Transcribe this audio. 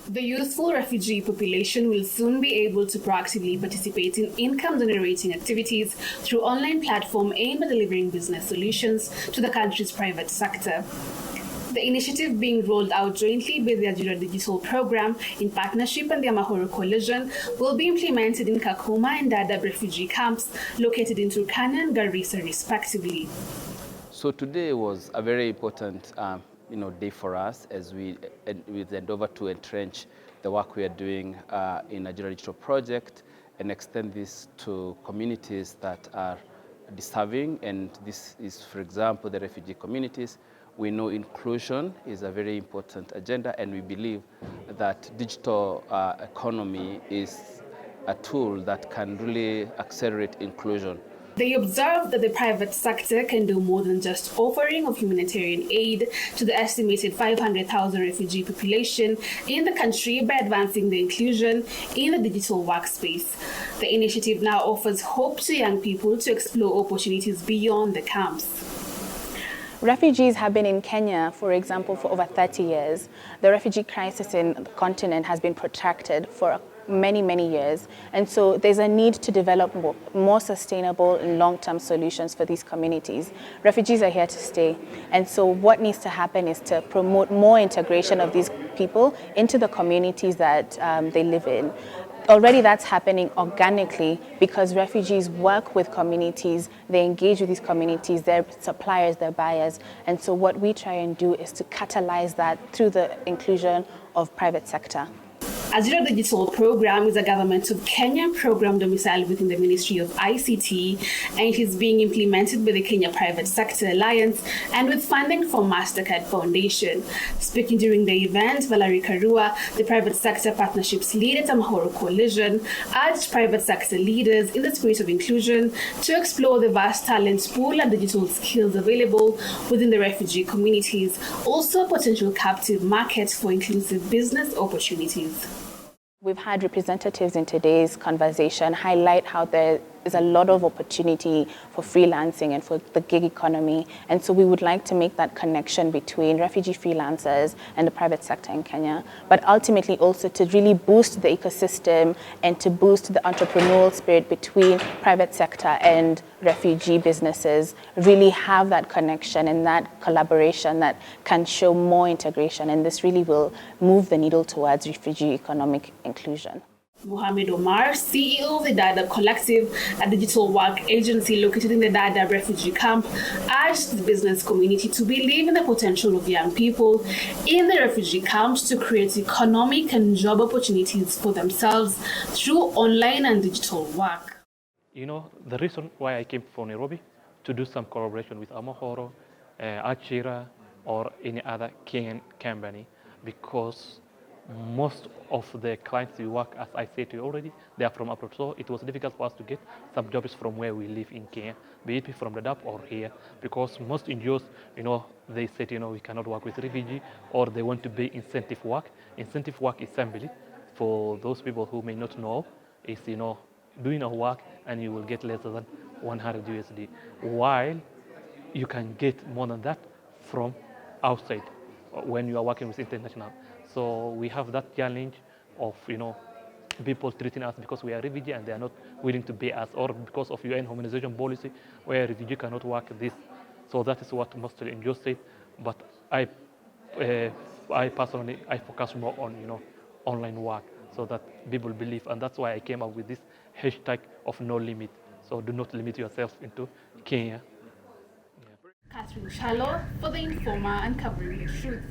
The youthful refugee population will soon be able to proactively participate in income-generating activities through online platform aimed at delivering business solutions to the country's private sector. The initiative being rolled out jointly with the Ajira Digital Program in partnership and the Amahoro Coalition will be implemented in Kakuma and Dadaab refugee camps located in Turkana and Garissa respectively. So today was a very important day for us as we endeavor to entrench the work we are doing in Ajira Digital Project and extend this to communities that are deserving, and this is, for example, the refugee communities. We know inclusion is a very important agenda, and we believe that digital economy is a tool that can really accelerate inclusion. They observed that the private sector can do more than just offering of humanitarian aid to the estimated 500,000 refugee population in the country by advancing the inclusion in the digital workspace. The initiative now offers hope to young people to explore opportunities beyond the camps. Refugees have been in Kenya, for example, for over 30 years. The refugee crisis in the continent has been protracted for many, many years. And so there's a need to develop more sustainable and long-term solutions for these communities. Refugees are here to stay. And so what needs to happen is to promote more integration of these people into the communities that they live in. Already that's happening organically because refugees work with communities, they engage with these communities, they're suppliers, they're buyers. And so what we try and do is to catalyze that through the inclusion of private sector. Ajira Digital Program is a government of Kenyan program domiciled within the Ministry of ICT, and it is being implemented by the Kenya Private Sector Alliance and with funding from MasterCard Foundation. Speaking during the event, Valerie Karua, the private sector partnerships lead at Amahoro Coalition, urged private sector leaders in the spirit of inclusion to explore the vast talent pool and digital skills available within the refugee communities, also potential captive markets for inclusive business opportunities. We've had representatives in today's conversation highlight how there is a lot of opportunity for freelancing and for the gig economy. And so we would like to make that connection between refugee freelancers and the private sector in Kenya, but ultimately also to really boost the ecosystem and to boost the entrepreneurial spirit between private sector and refugee businesses, really have that connection and that collaboration that can show more integration. And this really will move the needle towards refugee economic inclusion. Mohamed Omar, CEO of the Dadaab Collective, a digital work agency located in the Dadaab refugee camp, urged the business community to believe in the potential of young people in the refugee camps to create economic and job opportunities for themselves through online and digital work. You know, the reason why I came from Nairobi to do some collaboration with Amahoro, Achira, or any other Kenyan company, because most of the clients we work, as I said to you already, they are from abroad. So it was difficult for us to get some jobs from where we live in Kenya, be it from the Dadaab or here, because most NGOs, they said, we cannot work with refugee, or they want to be incentive work. Incentive work is simply, for those people who may not know, is, doing a work and you will get less than 100 USD, while you can get more than that from outside when you are working with international. So we have that challenge of, people treating us because we are refugee and they are not willing to pay us, or because of UN humanization policy where refugee cannot work this. So that is what mostly NGOs say. But I personally, I focus more on, online work so that people believe. And that's why I came up with this hashtag of no limit. So do not limit yourself into Kenya. Catherine Shallow for The Informer, uncovering the truth.